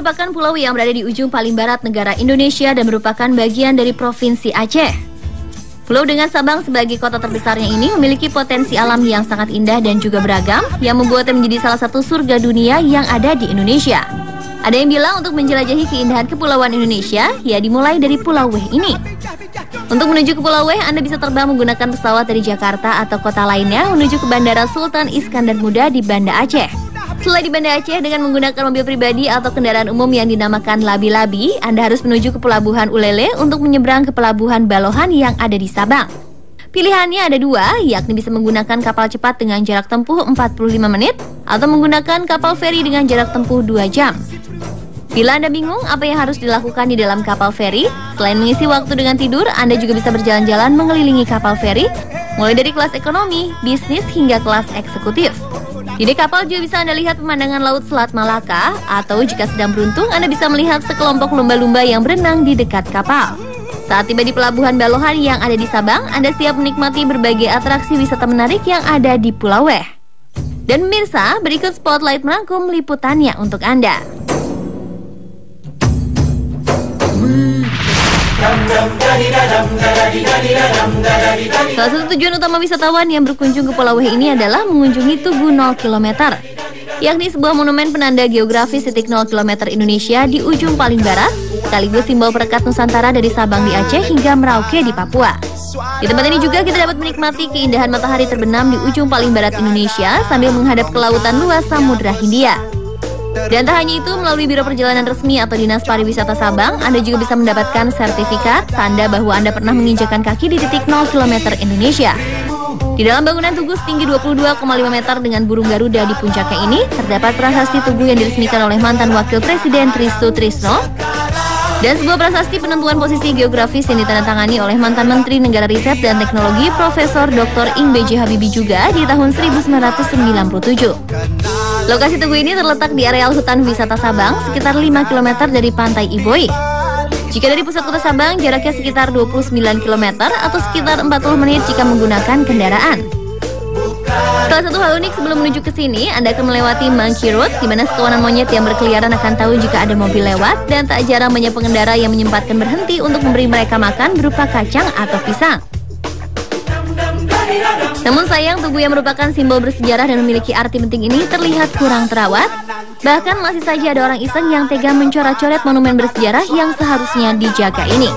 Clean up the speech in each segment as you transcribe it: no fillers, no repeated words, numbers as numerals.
merupakan pulau yang berada di ujung paling barat negara Indonesia dan merupakan bagian dari Provinsi Aceh. Pulau dengan Sabang sebagai kota terbesarnya ini memiliki potensi alam yang sangat indah dan juga beragam yang membuatnya menjadi salah satu surga dunia yang ada di Indonesia. Ada yang bilang untuk menjelajahi keindahan kepulauan Indonesia, ya dimulai dari Pulau Weh ini. Untuk menuju ke Pulau Weh, Anda bisa terbang menggunakan pesawat dari Jakarta atau kota lainnya menuju ke Bandara Sultan Iskandar Muda di Banda Aceh. Setelah di Banda Aceh dengan menggunakan mobil pribadi atau kendaraan umum yang dinamakan labi-labi, Anda harus menuju ke Pelabuhan Ulele untuk menyeberang ke Pelabuhan Balohan yang ada di Sabang. Pilihannya ada dua, yakni bisa menggunakan kapal cepat dengan jarak tempuh 45 menit atau menggunakan kapal feri dengan jarak tempuh 2 jam. Bila Anda bingung apa yang harus dilakukan di dalam kapal feri, selain mengisi waktu dengan tidur, Anda juga bisa berjalan-jalan mengelilingi kapal feri, mulai dari kelas ekonomi, bisnis, hingga kelas eksekutif. Di dek kapal juga bisa Anda lihat pemandangan Laut Selat Malaka, atau jika sedang beruntung, Anda bisa melihat sekelompok lumba-lumba yang berenang di dekat kapal. Saat tiba di Pelabuhan Balohan yang ada di Sabang, Anda siap menikmati berbagai atraksi wisata menarik yang ada di Pulau Weh. Dan pemirsa, berikut Spotlight merangkum liputannya untuk Anda. Salah satu tujuan utama wisatawan yang berkunjung ke Pulau Weh ini adalah mengunjungi Tugu 0 km, yakni sebuah monumen penanda geografis titik 0 km Indonesia di ujung paling barat, sekaligus simbol perekat Nusantara dari Sabang di Aceh hingga Merauke di Papua. Di tempat ini juga kita dapat menikmati keindahan matahari terbenam di ujung paling barat Indonesia sambil menghadap ke lautan luas Samudra Hindia. Dan tak hanya itu, melalui Biro Perjalanan Resmi atau Dinas Pariwisata Sabang, Anda juga bisa mendapatkan sertifikat tanda bahwa Anda pernah menginjakan kaki di titik 0 km Indonesia. Di dalam bangunan tugu setinggi 22,5 meter dengan burung Garuda di puncaknya ini, terdapat prasasti tugu yang diresmikan oleh mantan Wakil Presiden Tristu Trisno, dan sebuah prasasti penentuan posisi geografis yang ditandatangani oleh mantan Menteri Negara Riset dan Teknologi Profesor Dr. Ing B.J. Habibie juga di tahun 1997. Lokasi tugu ini terletak di areal hutan wisata Sabang sekitar 5 km dari pantai Iboi. Jika dari pusat kota Sabang, jaraknya sekitar 29 km atau sekitar 40 menit jika menggunakan kendaraan. Salah satu hal unik sebelum menuju ke sini, Anda akan melewati Monkey Road, di mana sekawanan monyet yang berkeliaran akan tahu jika ada mobil lewat, dan tak jarang banyak pengendara yang menyempatkan berhenti untuk memberi mereka makan berupa kacang atau pisang. Namun sayang, tugu yang merupakan simbol bersejarah dan memiliki arti penting ini terlihat kurang terawat. Bahkan masih saja ada orang iseng yang tega mencoret-coret monumen bersejarah yang seharusnya dijaga ini.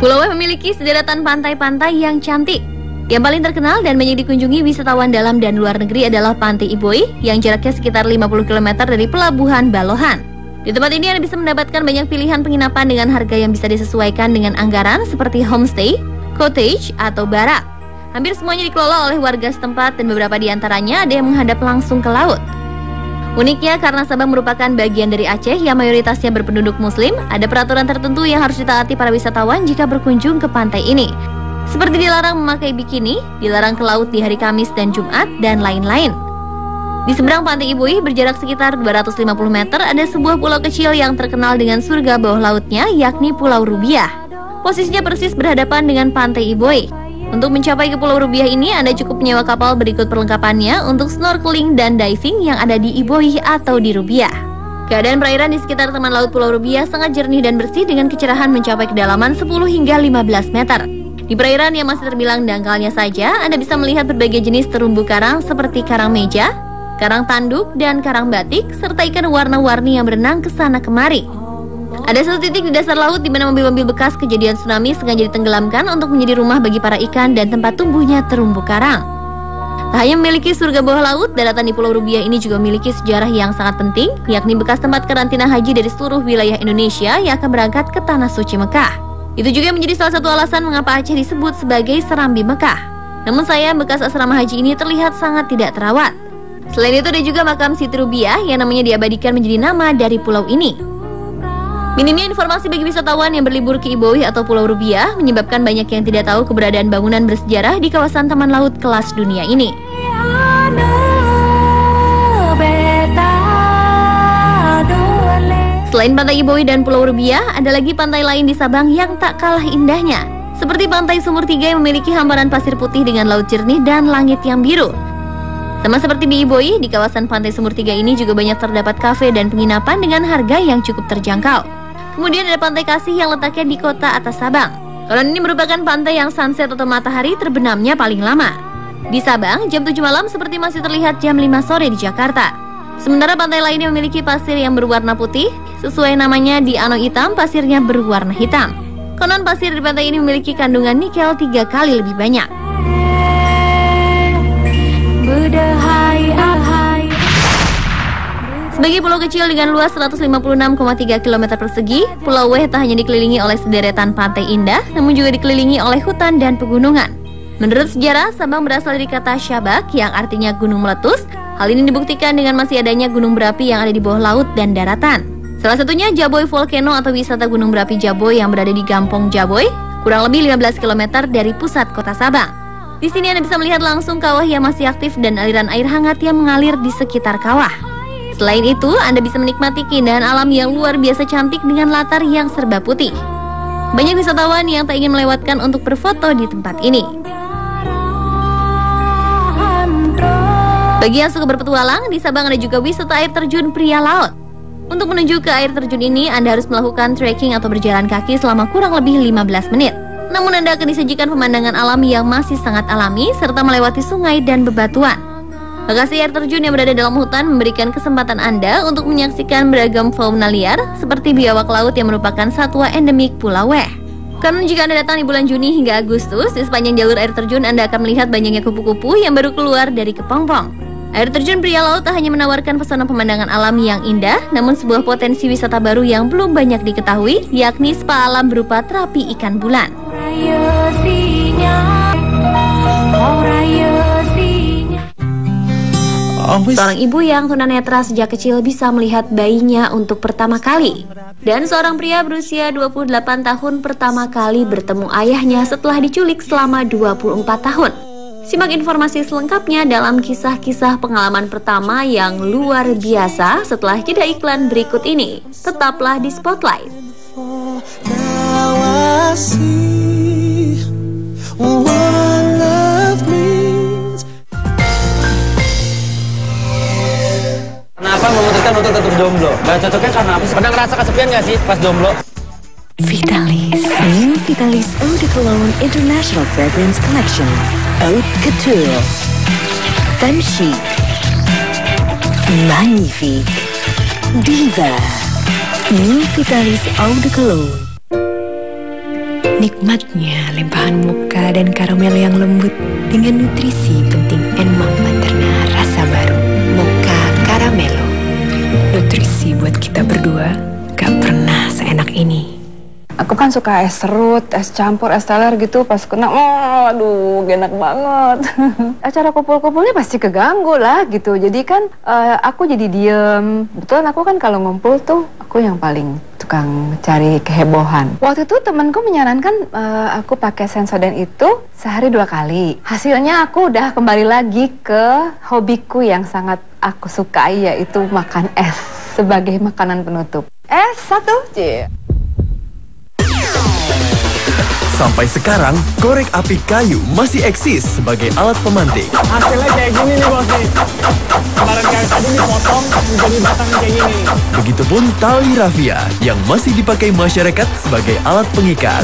Pulau Weh memiliki sederetan pantai-pantai yang cantik. Yang paling terkenal dan banyak dikunjungi wisatawan dalam dan luar negeri adalah Pantai Iboi yang jaraknya sekitar 50 km dari Pelabuhan Balohan. Di tempat ini Anda bisa mendapatkan banyak pilihan penginapan dengan harga yang bisa disesuaikan dengan anggaran seperti homestay, cottage, atau barak. Hampir semuanya dikelola oleh warga setempat dan beberapa di antaranya ada yang menghadap langsung ke laut. Uniknya, karena Sabang merupakan bagian dari Aceh yang mayoritasnya berpenduduk muslim, ada peraturan tertentu yang harus ditaati para wisatawan jika berkunjung ke pantai ini. Seperti dilarang memakai bikini, dilarang ke laut di hari Kamis dan Jumat, dan lain-lain. Di seberang Pantai Iboi, berjarak sekitar 250 meter, ada sebuah pulau kecil yang terkenal dengan surga bawah lautnya, yakni Pulau Rubiah. Posisinya persis berhadapan dengan Pantai Iboi. Untuk mencapai ke Pulau Rubiah ini, Anda cukup menyewa kapal berikut perlengkapannya untuk snorkeling dan diving yang ada di Iboi atau di Rubiah. Keadaan perairan di sekitar teman laut Pulau Rubiah sangat jernih dan bersih dengan kecerahan mencapai kedalaman 10 hingga 15 meter. Di perairan yang masih terbilang dangkalnya saja, Anda bisa melihat berbagai jenis terumbu karang seperti karang meja, karang tanduk, dan karang batik, serta ikan warna-warni yang berenang ke sana kemari. Ada satu titik di dasar laut di mana mobil-mobil bekas kejadian tsunami sengaja ditenggelamkan untuk menjadi rumah bagi para ikan dan tempat tumbuhnya terumbu karang. Tak hanya memiliki surga bawah laut, daratan di Pulau Rubiah ini juga memiliki sejarah yang sangat penting, yakni bekas tempat karantina haji dari seluruh wilayah Indonesia yang akan berangkat ke Tanah Suci Mekah. Itu juga menjadi salah satu alasan mengapa Aceh disebut sebagai Serambi Mekah. Namun sayang, bekas asrama haji ini terlihat sangat tidak terawat. Selain itu ada juga makam Siti Rubiah yang namanya diabadikan menjadi nama dari pulau ini. Minimnya informasi bagi wisatawan yang berlibur ke Iboi atau Pulau Rubiah menyebabkan banyak yang tidak tahu keberadaan bangunan bersejarah di kawasan taman laut kelas dunia ini. Selain Pantai Iboi dan Pulau Rubiah, ada lagi pantai lain di Sabang yang tak kalah indahnya, Seperti Pantai Sumur Tiga yang memiliki hamparan pasir putih dengan laut jernih dan langit yang biru. Sama seperti di Iboi, di kawasan Pantai Sumur Tiga ini juga banyak terdapat kafe dan penginapan dengan harga yang cukup terjangkau. Kemudian ada Pantai Kasih yang letaknya di kota atas Sabang. Konon ini merupakan pantai yang sunset atau matahari terbenamnya paling lama. Di Sabang, jam 7 malam seperti masih terlihat jam 5 sore di Jakarta. Sementara pantai lainnya memiliki pasir yang berwarna putih, sesuai namanya di Ano Hitam, pasirnya berwarna hitam. Konon pasir di pantai ini memiliki kandungan nikel 3 kali lebih banyak. Sebagai pulau kecil dengan luas 156,3 km persegi, Pulau W tak hanya dikelilingi oleh sederetan pantai indah, namun juga dikelilingi oleh hutan dan pegunungan. Menurut sejarah, Sabang berasal dari kata syabak yang artinya gunung meletus. Hal ini dibuktikan dengan masih adanya gunung berapi yang ada di bawah laut dan daratan. Salah satunya Jaboy Volcano atau wisata gunung berapi Jaboy yang berada di Gampong Jaboy, kurang lebih 15 km dari pusat kota Sabang. Di sini Anda bisa melihat langsung kawah yang masih aktif dan aliran air hangat yang mengalir di sekitar kawah. Selain itu, Anda bisa menikmati keindahan alam yang luar biasa cantik dengan latar yang serba putih. Banyak wisatawan yang tak ingin melewatkan untuk berfoto di tempat ini. Bagi yang suka berpetualang, di Sabang ada juga wisata air terjun pria laut. Untuk menuju ke air terjun ini, Anda harus melakukan trekking atau berjalan kaki selama kurang lebih 15 menit. Namun Anda akan disajikan pemandangan alam yang masih sangat alami, serta melewati sungai dan bebatuan. Lokasi air terjun yang berada dalam hutan memberikan kesempatan Anda untuk menyaksikan beragam fauna liar seperti biawak laut yang merupakan satwa endemik Pulau W. Karena jika Anda datang di bulan Juni hingga Agustus, di sepanjang jalur air terjun Anda akan melihat banyaknya kupu-kupu yang baru keluar dari kepompong. Air terjun pria laut tak hanya menawarkan pesona pemandangan alam yang indah, namun sebuah potensi wisata baru yang belum banyak diketahui, yakni spa alam berupa terapi ikan bulan. Seorang ibu yang tunanetra sejak kecil bisa melihat bayinya untuk pertama kali. Dan seorang pria berusia 28 tahun pertama kali bertemu ayahnya setelah diculik selama 24 tahun. Simak informasi selengkapnya dalam kisah-kisah pengalaman pertama yang luar biasa setelah jeda iklan berikut ini. Tetaplah di Spotlight. Kenapa memutuskan untuk tetap jomblo? Gak cocoknya karena apa sih? Pernah ngerasa kesepian gak sih pas jomblo? Vitalis, new Vitalis Eau de Cologne International Fragrance Collection, Haute Couture, Femme Chic, Magnifique, Diva, new Vitalis Eau de Cologne. Nikmatnya limpahan mocha dan karamel yang lembut dengan nutrisi penting dan membanterna rasa baru. Mocha Caramelo, nutrisi buat kita berdua gak pernah seenak ini. Aku kan suka es serut, es campur, es teler gitu. Pas kena, aduh, enak banget. Acara kumpul-kumpulnya pasti keganggu lah gitu. Jadi kan aku jadi diem. Betulan aku kan kalau ngumpul tuh aku yang paling tukang cari kehebohan. Waktu itu temanku menyarankan aku pakai Sensodyne itu sehari 2 kali. Hasilnya aku udah kembali lagi ke hobiku yang sangat aku sukai, yaitu makan es sebagai makanan penutup. Es 1, cie. Sampai sekarang, korek api kayu masih eksis sebagai alat pemantik. Hasilnya kayak gini nih bos nih. Kemarin kayu tadi dipotong menjadi batang kayak gini. Begitupun tali rafia yang masih dipakai masyarakat sebagai alat pengikat.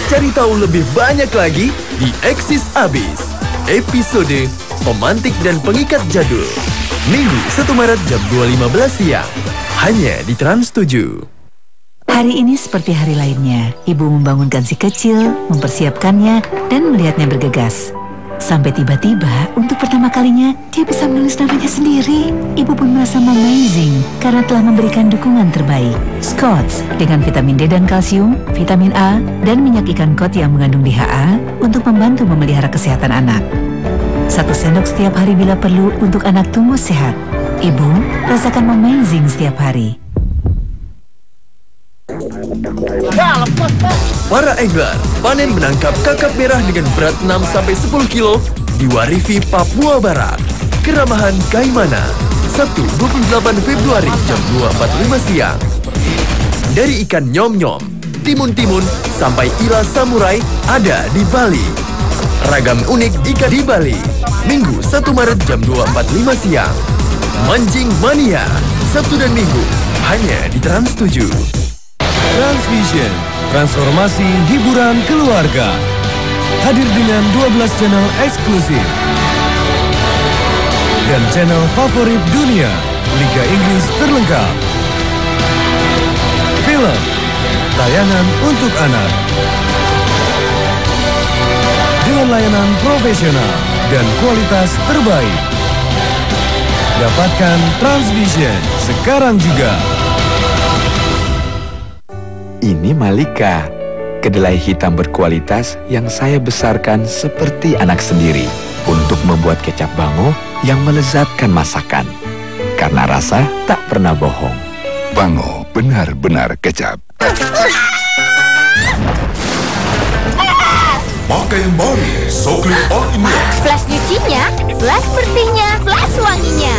Cari tahu lebih banyak lagi di Eksis Abis, episode Pemantik dan Pengikat Jadul. Minggu 1 Maret jam 2.15 siang, hanya di Trans 7. Hari ini seperti hari lainnya, ibu membangunkan si kecil, mempersiapkannya, dan melihatnya bergegas. Sampai tiba-tiba, untuk pertama kalinya, dia bisa menulis namanya sendiri. Ibu pun merasa amazing karena telah memberikan dukungan terbaik. Scotts dengan vitamin D dan kalsium, vitamin A, dan minyak ikan kod yang mengandung DHA untuk membantu memelihara kesehatan anak. 1 sendok setiap hari bila perlu untuk anak tumbuh sehat. Ibu, rasakan amazing setiap hari. Para angler panen menangkap kakap merah dengan berat 6-10 kilo di Warifi, Papua Barat. Keramahan Kaimana, Sabtu 28 Februari jam 2.45 siang. Dari ikan nyom-nyom, timun-timun sampai ila samurai ada di Bali. Ragam unik ikan di Bali. Minggu 1 Maret jam 2.45 siang. Mancing Mania, Sabtu dan Minggu, hanya di Trans 7. Transvision, transformasi hiburan keluarga. Hadir dengan 12 channel eksklusif. Dan channel favorit dunia, Liga Inggris terlengkap. Film, tayangan untuk anak. Dengan layanan profesional dan kualitas terbaik. Dapatkan Transvision sekarang juga. Ini Malika, kedelai hitam berkualitas yang saya besarkan seperti anak sendiri untuk membuat kecap Bango yang melezatkan masakan. Karena rasa tak pernah bohong. Bango benar-benar kecap. Pakai yang baru, Soclean All-in-One. Flash nyucinya, flash bersihnya, flash wanginya.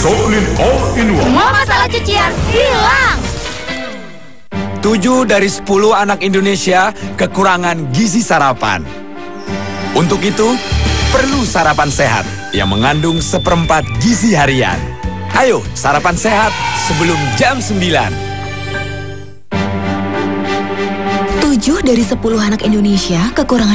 Soclean All-in-One. Semua masalah cucian hilang. 7 dari 10 anak Indonesia kekurangan gizi sarapan. Untuk itu, perlu sarapan sehat yang mengandung 1/4 gizi harian. Ayo, sarapan sehat sebelum jam 9. 7 dari 10 anak Indonesia kekurangan